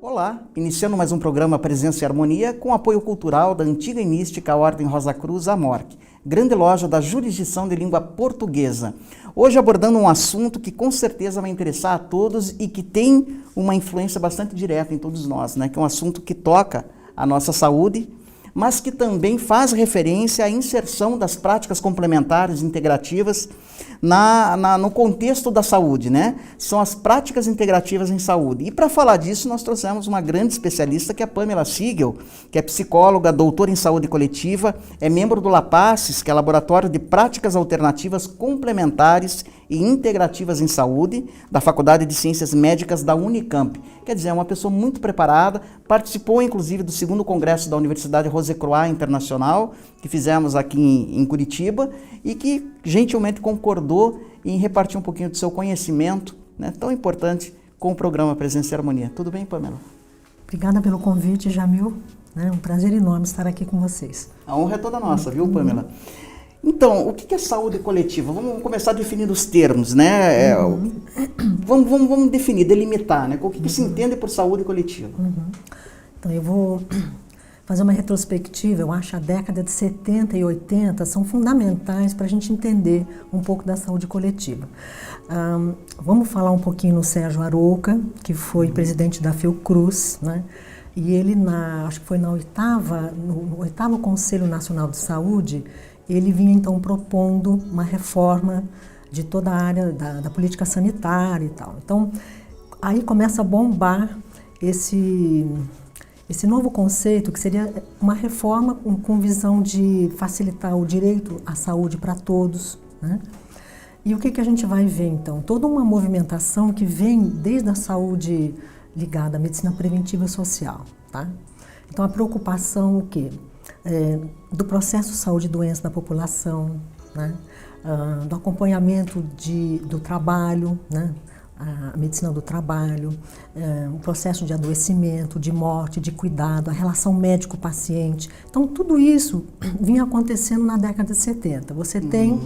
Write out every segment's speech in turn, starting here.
Olá, iniciando mais um programa Presença e Harmonia com apoio cultural da antiga e mística Ordem Rosa Cruz Amorque, grande loja da jurisdição de língua portuguesa. Hoje abordando um assunto que com certeza vai interessar a todos e que tem uma influência bastante direta em todos nós, né? Que é um assunto que toca a nossa saúde, mas que também faz referência à inserção das práticas complementares integrativas no contexto da saúde, né? São as práticas integrativas em saúde. E para falar disso, nós trouxemos uma grande especialista, que é a Pamela Siegel, que é psicóloga, doutora em saúde coletiva, é membro do LAPACES, que é Laboratório de Práticas Alternativas Complementares e Integrativas em Saúde, da Faculdade de Ciências Médicas da Unicamp. Quer dizer, é uma pessoa muito preparada, participou inclusive do 2º Congresso da Universidade Rosecroix Internacional, que fizemos aqui em Curitiba, e que gentilmente concordou em repartir um pouquinho do seu conhecimento, né, tão importante, com o programa Presença e Harmonia. Tudo bem, Pamela? Obrigada pelo convite, Jamil. É um prazer enorme estar aqui com vocês. A honra é toda nossa, viu, Pamela? Então, o que é saúde coletiva? Vamos começar definindo os termos, né? Vamos definir, delimitar, né? O que se entende por saúde coletiva? Então, eu vou fazer uma retrospectiva. Eu acho que a década de 70 e 80 são fundamentais para a gente entender um pouco da saúde coletiva. Vamos falar um pouquinho no Sérgio Arouca, que foi presidente da Fiocruz, né? E ele, acho que foi no 8º Conselho Nacional de Saúde, ele vinha então propondo uma reforma de toda a área da política sanitária e tal. Então, aí começa a bombar esse novo conceito, que seria uma reforma com visão de facilitar o direito à saúde para todos, né? E o que a gente vai ver então? Toda uma movimentação que vem desde a saúde ligada à medicina preventiva e social, tá? Então, a preocupação, o quê? Do processo de saúde e doença da população, né? Do acompanhamento do trabalho, né? A medicina do trabalho, o processo de adoecimento, de morte, de cuidado, a relação médico-paciente. Então, tudo isso vinha acontecendo na década de 70. Você tem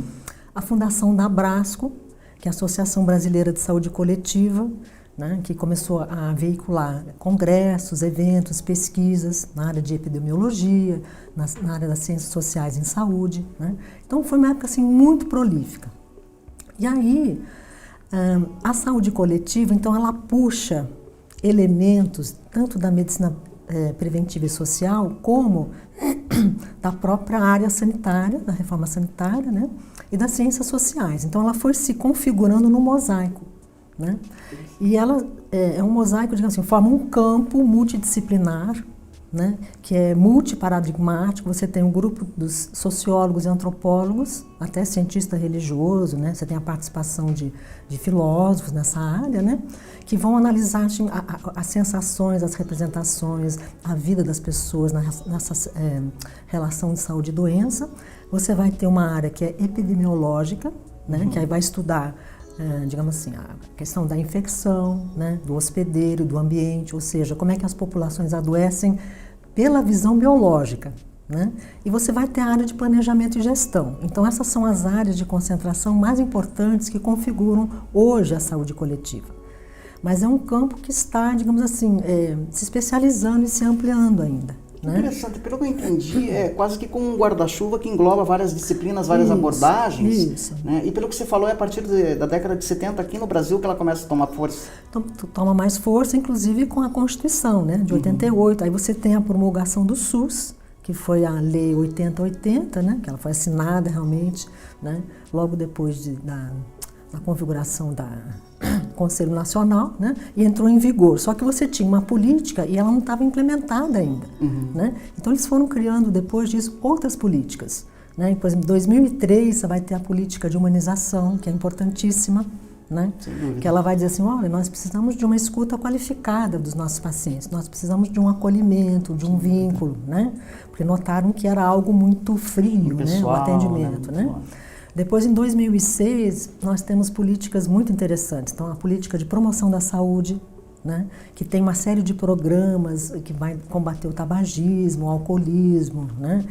a fundação da Abrasco, que é a Associação Brasileira de Saúde Coletiva, né, que começou a veicular congressos, eventos, pesquisas na área de epidemiologia, na área das ciências sociais em saúde, né? Então, foi uma época assim, muito prolífica. E aí, a saúde coletiva, então, ela puxa elementos tanto da medicina preventiva e social, como da própria área sanitária, da reforma sanitária, né, e das ciências sociais. Então, ela foi se configurando no mosaico, né? E ela é um mosaico, digamos assim, forma um campo multidisciplinar, né, que é multiparadigmático. Você tem um grupo dos sociólogos e antropólogos, até cientista religioso, né? Você tem a participação de filósofos nessa área, né, que vão analisar assim, as sensações, as representações, a vida das pessoas nessa relação de saúde e doença. Você vai ter uma área que é epidemiológica, né, que aí vai estudar digamos assim, a questão da infecção, né, do hospedeiro, do ambiente, ou seja, como é que as populações adoecem pela visão biológica, né? E você vai ter a área de planejamento e gestão. Então, essas são as áreas de concentração mais importantes que configuram hoje a saúde coletiva. Mas é um campo que está, digamos assim, se especializando e se ampliando ainda. Né? Interessante, pelo que eu entendi, é quase que como um guarda-chuva que engloba várias disciplinas, várias abordagens. Isso. Né? E pelo que você falou, é a partir da década de 70 aqui no Brasil que ela começa a tomar força. Toma mais força, inclusive com a Constituição, né, de 88. Aí você tem a promulgação do SUS, que foi a Lei 8080, né, que ela foi assinada realmente, né, logo depois da configuração da Conselho Nacional, né, e entrou em vigor. Só que você tinha uma política e ela não estava implementada ainda. Né? Então, eles foram criando, depois disso, outras políticas. Né? Por exemplo, em 2003, você vai ter a política de humanização, que é importantíssima, né? Que ela vai dizer assim, olha, nós precisamos de uma escuta qualificada dos nossos pacientes, nós precisamos de um acolhimento, de um vínculo, né? Porque notaram que era algo muito frio, pessoal, né? O atendimento, né? Depois, em 2006, nós temos políticas muito interessantes. Então, a política de promoção da saúde, né, que tem uma série de programas que vai combater o tabagismo, o alcoolismo, né,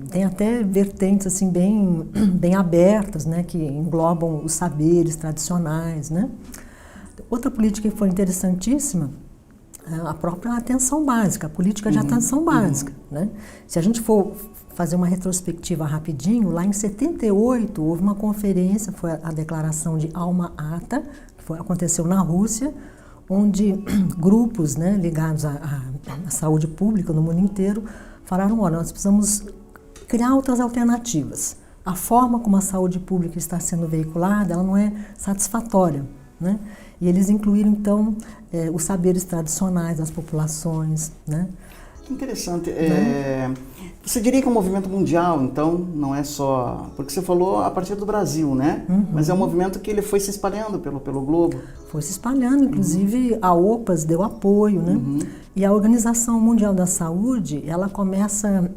tem até vertentes assim, bem abertas, né, que englobam os saberes tradicionais. Né. Outra política que foi interessantíssima a própria atenção básica, a política de atenção básica, né? Se a gente for fazer uma retrospectiva rapidinho, lá em 78 houve uma conferência, foi a declaração de Alma Ata, que aconteceu na Rússia, onde grupos, né, ligados à saúde pública no mundo inteiro falaram, olha, nós precisamos criar outras alternativas. A forma como a saúde pública está sendo veiculada, ela não é satisfatória, né? E eles incluíram, então, os saberes tradicionais das populações, né? Que interessante. Você diria que é um movimento mundial, então, não é só... Porque você falou a partir do Brasil, né? Mas é um movimento que ele foi se espalhando pelo globo. Foi se espalhando, inclusive a OPAS deu apoio, né? E a Organização Mundial da Saúde, ela começa...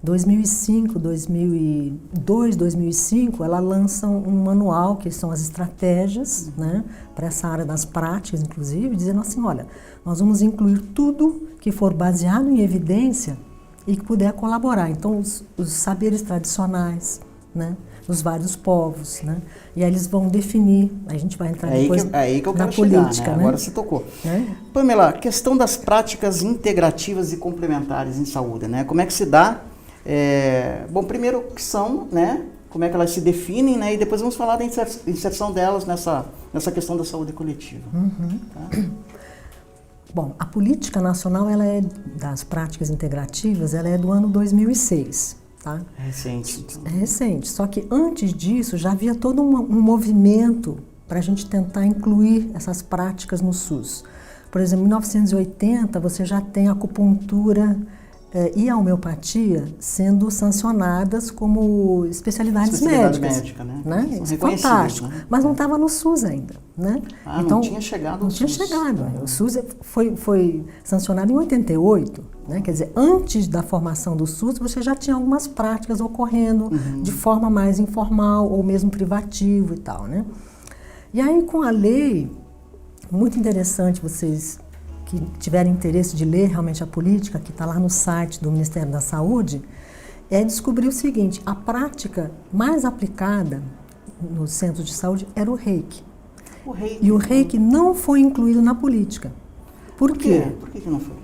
2005, 2002, 2005, ela lança um manual, que são as estratégias, né, para essa área das práticas, inclusive, dizendo assim, olha, nós vamos incluir tudo que for baseado em evidência e que puder colaborar. Então, os saberes tradicionais, né, dos vários povos, né, e aí eles vão definir, a gente vai entrar depois na política, né? Agora você tocou. Pamela, a questão das práticas integrativas e complementares em saúde, né, como é que se dá? Bom, primeiro o que são, né? Como é que elas se definem, né? E depois vamos falar da inserção delas nessa questão da saúde coletiva. Tá? Bom, a política nacional, ela é das práticas integrativas, ela é do ano 2006, tá? É recente. Então. É recente. Só que antes disso já havia todo um movimento para a gente tentar incluir essas práticas no SUS. Por exemplo, em 1980 você já tem a acupuntura e a homeopatia sendo sancionadas como especialidades médicas. Médica, né? Isso é fantástico. Né? Mas não estava no SUS ainda. Né? Então, não tinha chegado ao SUS. Não tinha chegado. O SUS foi sancionado em 88. Né? Quer dizer, antes da formação do SUS, você já tinha algumas práticas ocorrendo de forma mais informal ou mesmo privativa e tal. Né? E aí, com a lei, muito interessante vocês que tiverem interesse de ler realmente a política, que está lá no site do Ministério da Saúde, descobrir o seguinte, a prática mais aplicada nos centros de saúde era o reiki. E o reiki não foi incluído na política. Por quê? Por que não foi?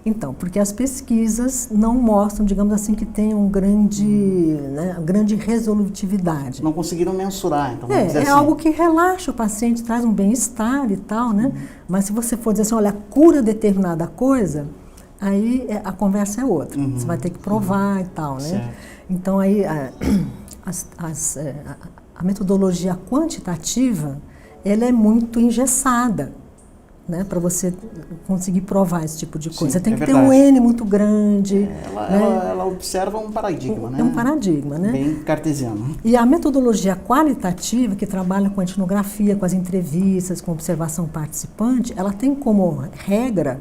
Então, porque as pesquisas não mostram, digamos assim, que tem grande resolutividade. Não conseguiram mensurar, então vamos dizer assim. Algo que relaxa o paciente, traz um bem-estar e tal, né? Mas se você for dizer assim, olha, cura determinada coisa, aí a conversa é outra. Você vai ter que provar e tal, né? Certo. Então, aí a metodologia quantitativa, ela é muito engessada. Né, para você conseguir provar esse tipo de coisa. Sim, você tem que ter um N muito grande. Ela observa um paradigma, né? É um paradigma, né? Bem cartesiano. E a metodologia qualitativa, que trabalha com a etnografia, com as entrevistas, com observação participante, ela tem como regra,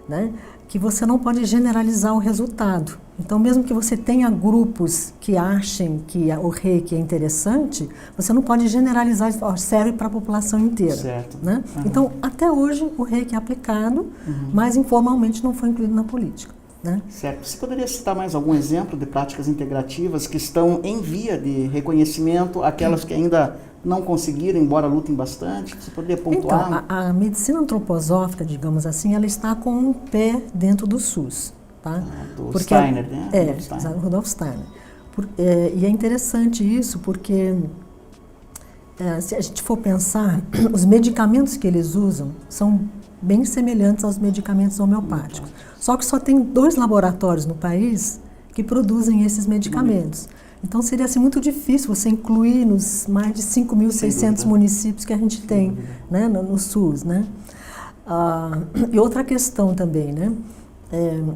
né, que você não pode generalizar o resultado. Então, mesmo que você tenha grupos que achem que o reiki é interessante, você não pode generalizar, serve para a população inteira. Certo. Né? Então, até hoje, o reiki é aplicado, mas informalmente não foi incluído na política. Né? Certo. Você poderia citar mais algum exemplo de práticas integrativas que estão em via de reconhecimento, aquelas que ainda não conseguiram, embora lutem bastante? Você poderia pontuar? Então, a medicina antroposófica, digamos assim, ela está com um pé dentro do SUS. Tá? Do Steiner, né? Rudolf Steiner. E é interessante isso porque, se a gente for pensar, os medicamentos que eles usam são bem semelhantes aos medicamentos homeopáticos. Só que só tem 2 laboratórios no país que produzem esses medicamentos. Então, seria assim, muito difícil você incluir nos mais de 5.600 municípios que a gente tem, né, no SUS. Né? E outra questão também, né?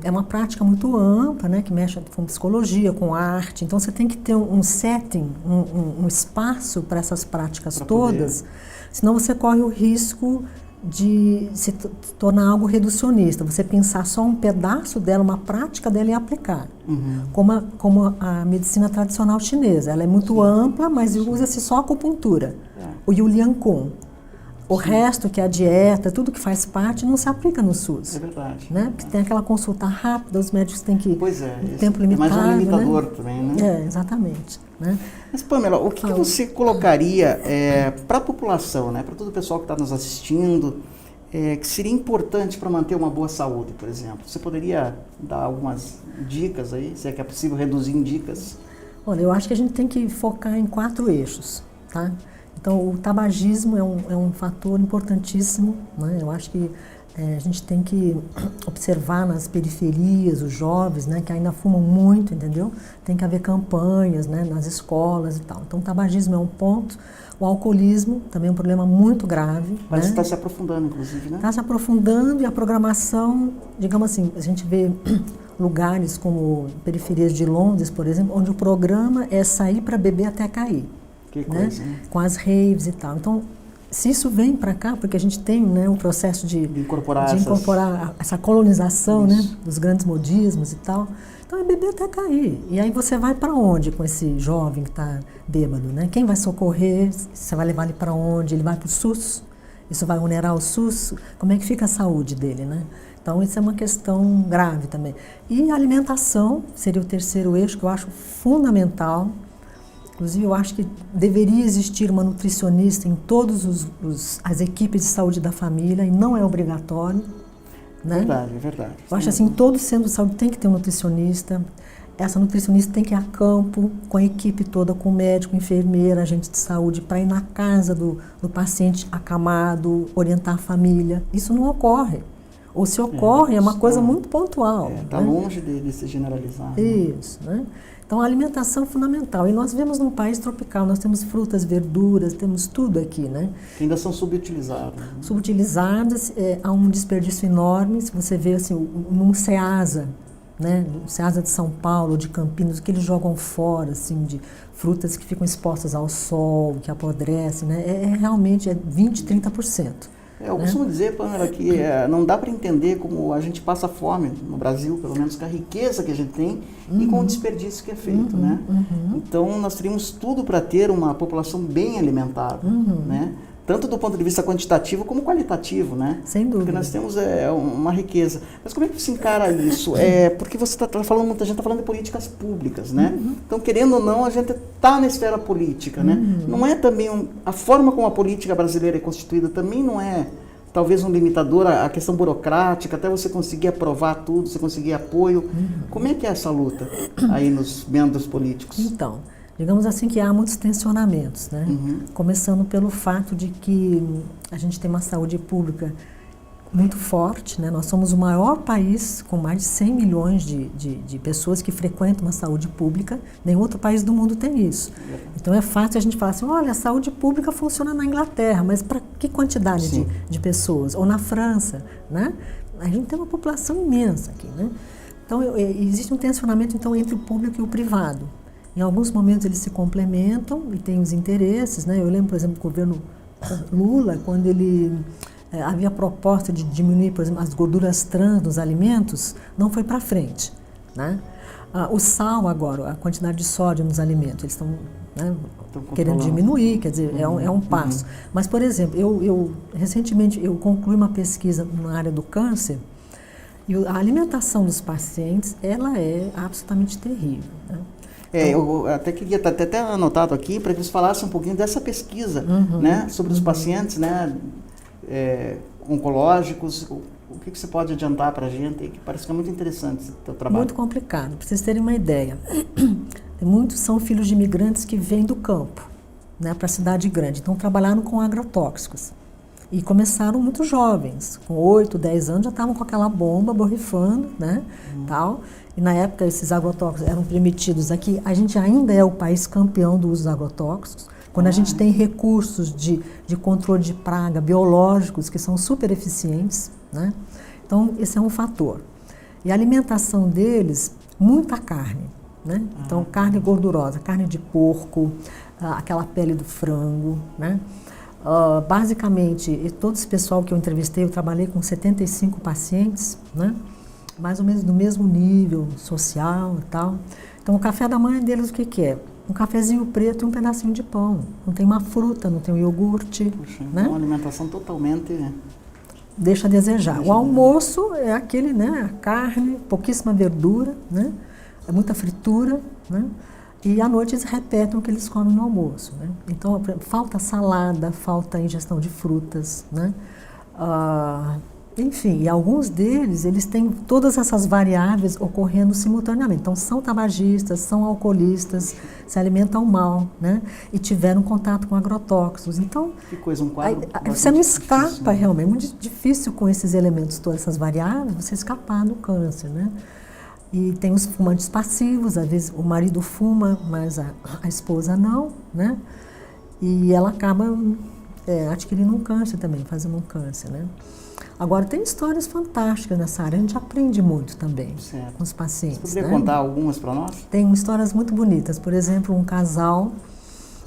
É uma prática muito ampla, né, que mexe com psicologia, com arte. Então, você tem que ter um setting, um espaço para essas práticas todas, senão você corre o risco de se tornar algo reducionista. Você pensar só um pedaço dela, uma prática dela e aplicar. Como a medicina tradicional chinesa. Ela é muito ampla, mas usa-se só a acupuntura. O Yulian Kun. O resto, que é a dieta, tudo que faz parte, não se aplica no SUS. É verdade. Né? Porque tem aquela consulta rápida, os médicos têm que tempo limitado. É mais um limitador, né? Também, né? Exatamente. Né? Mas, Pamela, o que você colocaria para a população, né? Para todo o pessoal que está nos assistindo, que seria importante para manter uma boa saúde, por exemplo? Você poderia dar algumas dicas aí, se é que é possível reduzir em dicas? Olha, eu acho que a gente tem que focar em 4 eixos, tá? Então, o tabagismo é um fator importantíssimo, né? Eu acho que a gente tem que observar nas periferias os jovens, né, que ainda fumam muito, entendeu? Tem que haver campanhas, né, nas escolas e tal. Então, o tabagismo é um ponto. O alcoolismo também é um problema muito grave. Mas né? está se aprofundando, inclusive, né? Está se aprofundando, e a programação, digamos assim, a gente vê lugares como periferias de Londres, por exemplo, onde o programa é sair para beber até cair. Que né? coisa, hein? Com as raves e tal. Então, se isso vem para cá, porque a gente tem, né, um processo de incorporar essa colonização, né, dos grandes modismos e tal, então é beber até cair. E aí você vai para onde com esse jovem que está bêbado? Né? Quem vai socorrer? Você vai levar ele para onde? Ele vai para o SUS? Isso vai onerar o SUS? Como é que fica a saúde dele? Né? Então isso é uma questão grave também. E a alimentação seria o terceiro eixo, que eu acho fundamental. Inclusive, eu acho que deveria existir uma nutricionista em todas as equipes de saúde da família, e não é obrigatório. Né? Verdade, é verdade. Eu acho assim, todo centro de saúde tem que ter um nutricionista. Essa nutricionista tem que ir a campo, com a equipe toda, com o médico, enfermeira, agente de saúde, para ir na casa do paciente acamado, orientar a família. Isso não ocorre. Ou se ocorre, é uma coisa muito pontual. Está longe de se generalizar. Isso, né? Então, a alimentação é fundamental. E nós vivemos num país tropical, nós temos frutas, verduras, temos tudo aqui, né? Que ainda são subutilizadas. Né? Subutilizadas, há um desperdício enorme. Se você vê, assim, num Ceasa, né? O Ceasa de São Paulo, de Campinas, o que eles jogam fora, assim, de frutas que ficam expostas ao sol, que apodrecem, né? Realmente 20%, 30%. Eu costumo dizer, Pamela, que não dá para entender como a gente passa fome no Brasil, pelo menos com a riqueza que a gente tem e com o desperdício que é feito, né? Então, nós teríamos tudo para ter uma população bem alimentada, né? Tanto do ponto de vista quantitativo como qualitativo, né? Sem dúvida. Porque nós temos uma riqueza. Mas como é que você encara isso? Porque você está falando, muita gente está falando de políticas públicas, né? Então, querendo ou não, a gente está na esfera política, né? Não é também a forma como a política brasileira é constituída também não é talvez um limitador à questão burocrática, até você conseguir aprovar tudo, você conseguir apoio. Como é que é essa luta aí nos membros políticos? Então, digamos assim que há muitos tensionamentos, né? Começando pelo fato de que a gente tem uma saúde pública muito forte, né? Nós somos o maior país com mais de 100 milhões de pessoas que frequentam uma saúde pública. Nenhum outro país do mundo tem isso. Então é fácil a gente falar assim, olha, a saúde pública funciona na Inglaterra, mas para que quantidade de pessoas? Ou na França, né? A gente tem uma população imensa aqui, né? Então existe um tensionamento então, entre o público e o privado. Em alguns momentos eles se complementam e têm os interesses, né? Eu lembro, por exemplo, do governo Lula, quando ele havia proposta de diminuir, por exemplo, as gorduras trans nos alimentos, não foi para frente, né? O sal agora, a quantidade de sódio nos alimentos, eles estão, né, querendo diminuir, quer dizer, é um passo. Mas, por exemplo, recentemente eu concluí uma pesquisa na área do câncer e a alimentação dos pacientes, ela é absolutamente terrível, né? Eu até queria até anotado aqui para que você falasse um pouquinho dessa pesquisa, né, sobre os pacientes, né, oncológicos. O que você pode adiantar para a gente? Que parece que é muito interessante esse teu trabalho. Muito complicado, para vocês terem uma ideia. Muitos são filhos de imigrantes que vêm do campo, né, para a cidade grande. Então trabalharam com agrotóxicos. E começaram muito jovens, com 8, 10 anos, já estavam com aquela bomba borrifando, né, tal. E na época esses agrotóxicos eram permitidos aqui. A gente ainda é o país campeão do uso dos agrotóxicos. Quando a gente tem recursos de controle de praga biológicos que são super eficientes, né? Então esse é um fator. E a alimentação deles, muita carne, né? Então carne gordurosa, carne de porco, aquela pele do frango, né? Basicamente, todo esse pessoal que eu entrevistei, eu trabalhei com 75 pacientes, né? Mais ou menos do mesmo nível social e tal. Então, o café da manhã deles, o que é? Um cafezinho preto e um pedacinho de pão. Não tem uma fruta, não tem um iogurte. Puxa, né? Uma alimentação totalmente... Deixa a desejar. O almoço é aquele, né? A carne, pouquíssima verdura, né? Muita fritura, né? E à noite eles repetem o que eles comem no almoço, né? Então, falta salada, falta ingestão de frutas, né? Enfim, e alguns deles, eles têm todas essas variáveis ocorrendo simultaneamente. Então, são tabagistas, são alcoolistas, se alimentam mal, né? E tiveram contato com agrotóxicos. Então, que coisa, um quadro você não escapa difícil, né? realmente. É muito difícil com esses elementos, todas essas variáveis, você escapar do câncer, né? E tem os fumantes passivos, às vezes o marido fuma, mas a esposa não, né? E ela acaba adquirindo um câncer também, fazendo um câncer, né? Agora, tem histórias fantásticas nessa área, a gente aprende muito também com os pacientes. Você poderia contar algumas para nós? Tem histórias muito bonitas. Por exemplo, um casal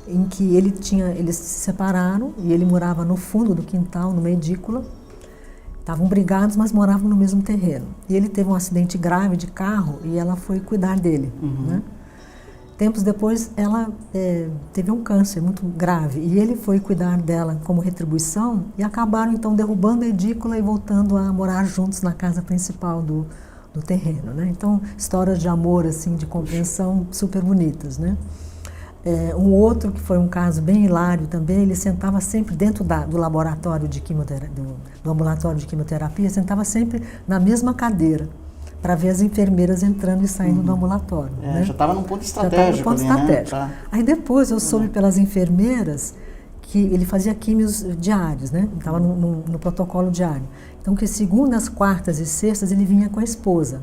em que eles se separaram e ele morava no fundo do quintal, numa edícula. Estavam brigados, mas moravam no mesmo terreno. E ele teve um acidente grave de carro e ela foi cuidar dele, né? Tempos depois, ela teve um câncer muito grave e ele foi cuidar dela como retribuição e acabaram, então, derrubando a edícula e voltando a morar juntos na casa principal do terreno, né? Então, histórias de amor, assim, de compreensão super bonitas, né? Um outro, que foi um caso bem hilário também, ele sentava sempre dentro do laboratório de quimioterapia, do ambulatório de quimioterapia, sentava sempre na mesma cadeira, para ver as enfermeiras entrando e saindo do ambulatório. Né? Já estava num ponto estratégico. Né? Aí depois eu soube pelas enfermeiras que ele fazia químios diários, né? Estava no protocolo diário. Então, que segundas, quartas e sextas ele vinha com a esposa.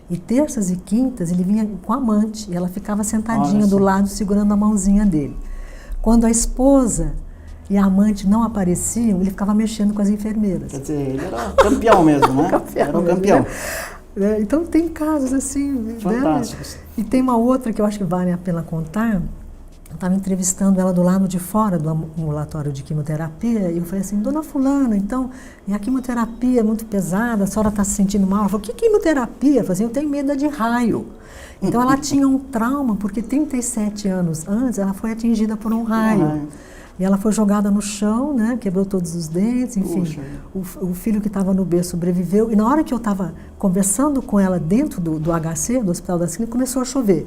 E terças e quintas ele vinha com a amante. E ela ficava sentadinha do lado, segurando a mãozinha dele. Quando a esposa e a amante não apareciam, ele ficava mexendo com as enfermeiras. Quer dizer, ele era campeão mesmo, né? Era o campeão. Então tem casos assim fantásticos. Né? E tem uma outra que eu acho que vale a pena contar. Eu estava entrevistando ela do lado de fora do ambulatório de quimioterapia e eu falei assim, dona fulana, então a quimioterapia é muito pesada, a senhora está se sentindo mal? Ela falou, que quimioterapia? Eu falei assim, eu tenho medo de raio. Então ela tinha um trauma porque 37 anos antes ela foi atingida por um raio. E ela foi jogada no chão, né? Quebrou todos os dentes, enfim. O filho que estava no berço sobreviveu. E na hora que eu estava conversando com ela dentro do HC, do Hospital das Clínicas, começou a chover.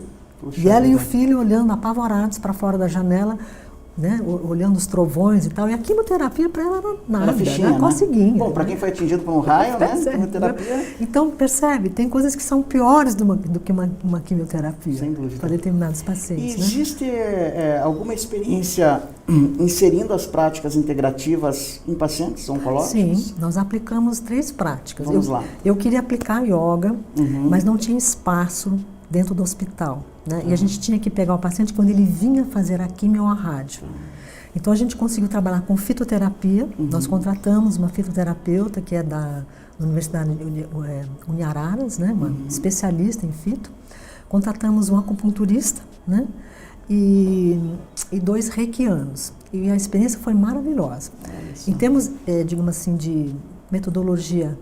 E ela e o filho olhando apavorados para fora da janela, né? Olhando os trovões e tal. E a quimioterapia para ela era nada, era conseguinha. Bom, para quem foi atingido por um raio, né? Quimioterapia... Então, percebe, tem coisas que são piores do que uma quimioterapia. Sem dúvida. Para determinados pacientes. E existe alguma experiência inserindo as práticas integrativas em pacientes oncológicos? Sim, nós aplicamos 3 práticas. Vamos lá. Eu queria aplicar yoga, mas não tinha espaço dentro do hospital. Né? E a gente tinha que pegar o paciente quando ele vinha fazer a quimio ou a rádio. Então a gente conseguiu trabalhar com fitoterapia. Nós contratamos uma fitoterapeuta que é da Universidade Uniararas, né? Uma especialista em fito. Contratamos um acupunturista, né? E 2 reikianos. E a experiência foi maravilhosa. Em termos, digamos assim, de metodologia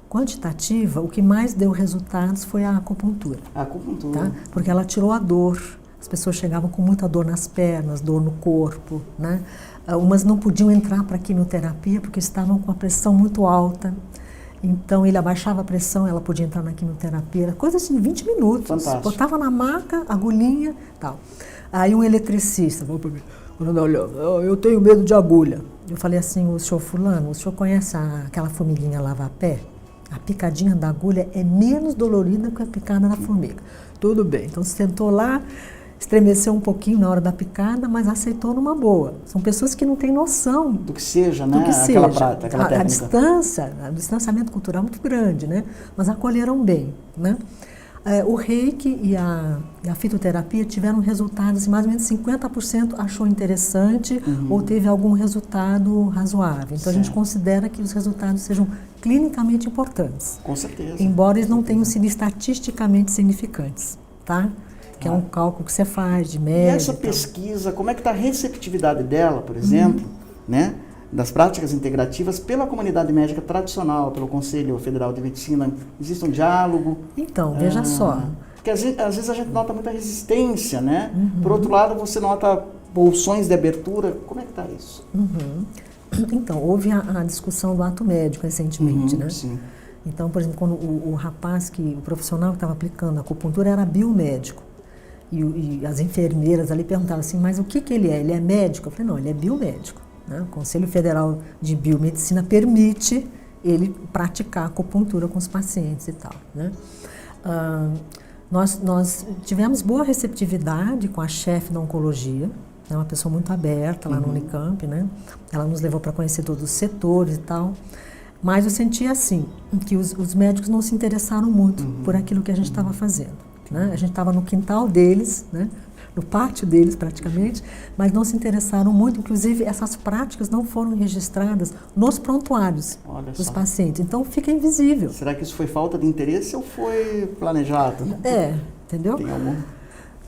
quantitativa, o que mais deu resultados foi a acupuntura. A acupuntura. Tá? Porque ela tirou a dor. As pessoas chegavam com muita dor nas pernas, dor no corpo, né? Umas não podiam entrar para a quimioterapia porque estavam com a pressão muito alta. Então, ele abaixava a pressão, ela podia entrar na quimioterapia. Coisa assim, de 20 minutos. Fantástico. Botava na maca, agulhinha e tal. Aí um eletricista falou para mim, eu tenho medo de agulha. Eu falei assim, o senhor fulano, o senhor conhece aquela formiguinha lava-pé? A picadinha da agulha é menos dolorida que a picada da formiga. Tudo bem. Então, você sentou lá, estremeceu um pouquinho na hora da picada, mas aceitou numa boa. São pessoas que não têm noção do que seja, né? Do que aquela seja. prática, aquela técnica. O distanciamento cultural é muito grande, né? Mas acolheram bem, né? O reiki e a fitoterapia tiveram resultados, mais ou menos 50% achou interessante ou teve algum resultado razoável. Então, a gente considera que os resultados sejam clinicamente importantes. Com certeza. Embora eles não tenham sido estatisticamente significantes, tá? Que é um cálculo que você faz de média. E essa pesquisa, como é que está a receptividade dela, por exemplo, né? Das práticas integrativas pela comunidade médica tradicional, pelo Conselho Federal de Medicina? Existe um diálogo? Então, veja só. Porque às vezes a gente nota muita resistência, né? Por outro lado, você nota bolsões de abertura. Como é que está isso? Então, houve a discussão do ato médico recentemente, né? Sim. Então, por exemplo, quando o profissional que estava aplicando a acupuntura era biomédico. E as enfermeiras ali perguntavam assim, mas o que ele é? Ele é médico? Eu falei, não, ele é biomédico. né? O Conselho Federal de Biomedicina permite ele praticar acupuntura com os pacientes e tal, né? Nós tivemos boa receptividade com a chefe da oncologia, né? Uma pessoa muito aberta lá no Unicamp, né? Ela nos levou para conhecer todos os setores e tal. Mas eu sentia assim, que os médicos não se interessaram muito por aquilo que a gente estava fazendo, né? A gente estava no quintal deles, né? No pátio deles praticamente, mas não se interessaram muito. Inclusive, essas práticas não foram registradas nos prontuários dos pacientes. Então, fica invisível. Será que isso foi falta de interesse ou foi planejado? Entendeu? Tem algum...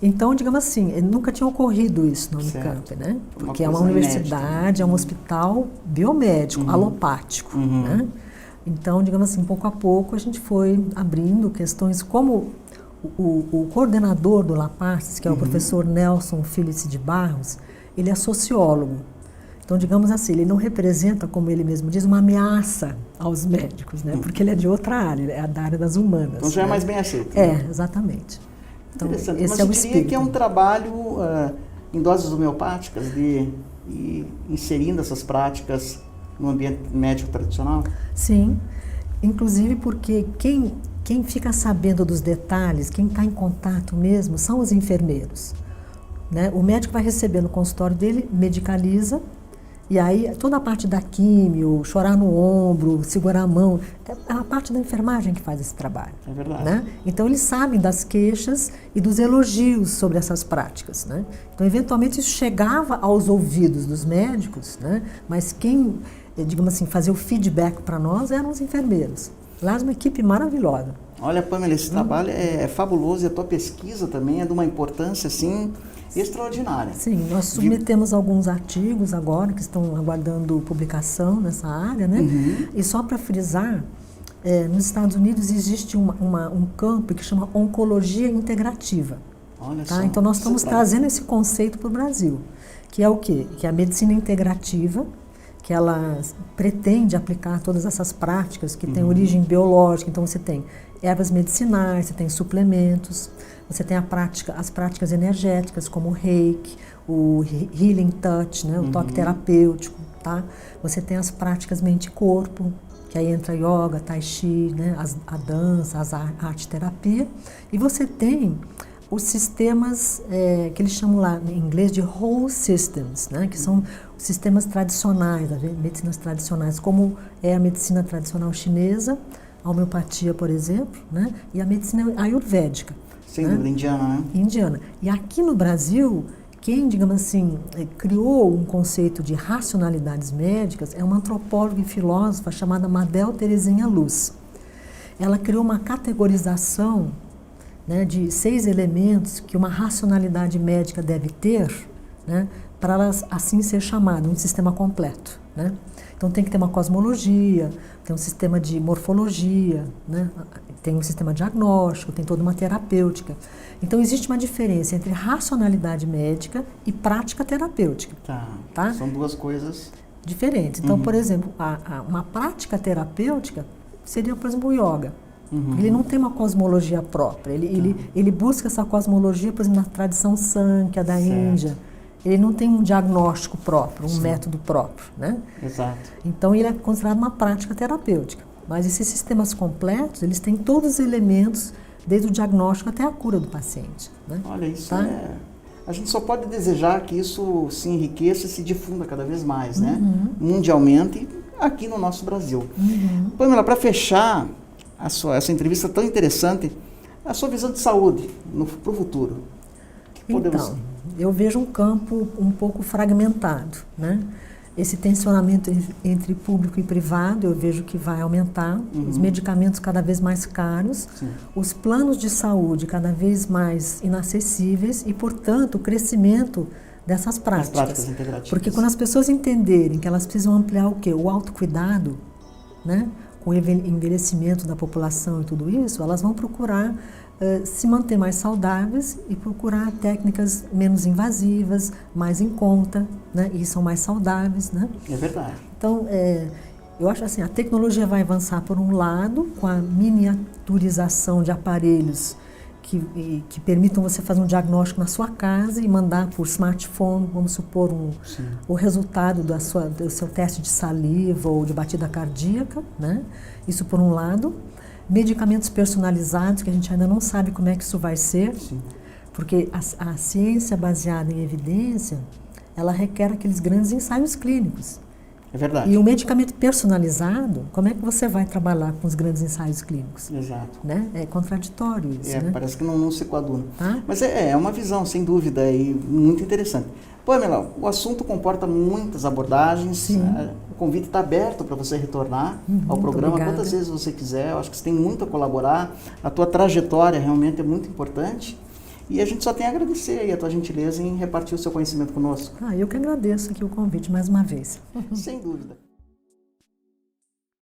Então, digamos assim, nunca tinha ocorrido isso na Unicamp, né? Porque é uma universidade, é um hospital biomédico, alopático, né? Então, digamos assim, pouco a pouco a gente foi abrindo questões como o coordenador do LAPARCES, que é o professor Nelson Filice de Barros, ele é sociólogo. Então, digamos assim, ele não representa, como ele mesmo diz, uma ameaça aos médicos, né? Porque ele é de outra área, é da área das humanas. Então já é mais bem aceito. Exatamente. Então, interessante. Esse Mas é o eu diria espírito. que é um trabalho em doses homeopáticas de ir inserindo essas práticas no ambiente médico tradicional? Sim, inclusive porque quem fica sabendo dos detalhes, quem está em contato mesmo, são os enfermeiros, né? O médico vai receber no consultório dele, medicaliza, e aí toda a parte da químio, chorar no ombro, segurar a mão, é a parte da enfermagem que faz esse trabalho. É verdade. Né? Então eles sabem das queixas e dos elogios sobre essas práticas, né? Então eventualmente isso chegava aos ouvidos dos médicos, né? Mas quem, digamos assim, fazia o feedback para nós eram os enfermeiros. Lá é uma equipe maravilhosa. Olha, Pamela, esse trabalho é fabuloso e a tua pesquisa também é de uma importância, assim, extraordinária. Sim, nós submetemos alguns artigos agora que estão aguardando publicação nessa área, né? E só para frisar, nos Estados Unidos existe um campo que chama oncologia integrativa. Olha tá? só. Então nós estamos trazendo esse conceito para o Brasil, que é o quê? Que é a medicina integrativa, que ela pretende aplicar todas essas práticas que têm origem biológica. Então você tem ervas medicinais, você tem suplementos, você tem as práticas energéticas como o reiki, o healing touch, né, o toque terapêutico, tá? Você tem as práticas mente e corpo, que aí entra yoga, tai chi, né, a dança, a arte terapia, e você tem os sistemas que eles chamam lá em inglês de whole systems, né, que são sistemas tradicionais, medicinas tradicionais, como é a medicina tradicional chinesa, a homeopatia, por exemplo, né, e a medicina ayurvédica. Sem dúvida, indiana, né? Indiana. E aqui no Brasil, quem, digamos assim, criou um conceito de racionalidades médicas é uma antropóloga e filósofa chamada Mabel Terezinha Luz. Ela criou uma categorização, né, de 6 elementos que uma racionalidade médica deve ter, né, para ela assim ser chamada, um sistema completo, né? Então tem que ter uma cosmologia, tem um sistema de morfologia, né? Tem um sistema diagnóstico, tem toda uma terapêutica. Então existe uma diferença entre racionalidade médica e prática terapêutica. Tá? São duas coisas diferentes. Então, por exemplo, uma prática terapêutica seria, por exemplo, o yoga. Ele não tem uma cosmologia própria. Ele busca essa cosmologia, por exemplo, na tradição Sankhya da Índia. Ele não tem um diagnóstico próprio, um método próprio, né? Exato. Então, ele é considerado uma prática terapêutica. Mas esses sistemas completos, eles têm todos os elementos, desde o diagnóstico até a cura do paciente, né? Olha, isso a gente só pode desejar que isso se enriqueça e se difunda cada vez mais, né? Mundialmente, aqui no nosso Brasil. Pamela, para fechar essa entrevista tão interessante, a sua visão de saúde para o futuro. Então, eu vejo um campo um pouco fragmentado, né? Esse tensionamento entre público e privado, eu vejo que vai aumentar, os medicamentos cada vez mais caros, os planos de saúde cada vez mais inacessíveis e, portanto, o crescimento dessas práticas. As práticas integrativas. Porque quando as pessoas entenderem que elas precisam ampliar o quê? O autocuidado, né? Com o envelhecimento da população e tudo isso, elas vão procurar se manter mais saudáveis e procurar técnicas menos invasivas, mais em conta, né? E são mais saudáveis, né? É verdade. Então, eu acho assim, a tecnologia vai avançar por um lado, com a miniaturização de aparelhos que permitam você fazer um diagnóstico na sua casa e mandar por smartphone, vamos supor, o resultado do seu teste de saliva ou de batida cardíaca, né? Isso por um lado. Medicamentos personalizados, que a gente ainda não sabe como é que isso vai ser, sim, porque a ciência baseada em evidência, ela requer aqueles grandes ensaios clínicos. É verdade. E o medicamento personalizado, como é que você vai trabalhar com os grandes ensaios clínicos? Exato. Né? É contraditório isso, né? Parece que não se coaduna. Tá? Mas é uma visão, sem dúvida, e muito interessante. Pamela, o assunto comporta muitas abordagens. Sim. O convite está aberto para você retornar ao programa quantas vezes você quiser. Eu acho que você tem muito a colaborar. A tua trajetória realmente é muito importante. E a gente só tem a agradecer aí a tua gentileza em repartir o seu conhecimento conosco. Eu que agradeço aqui o convite mais uma vez. Sem dúvida.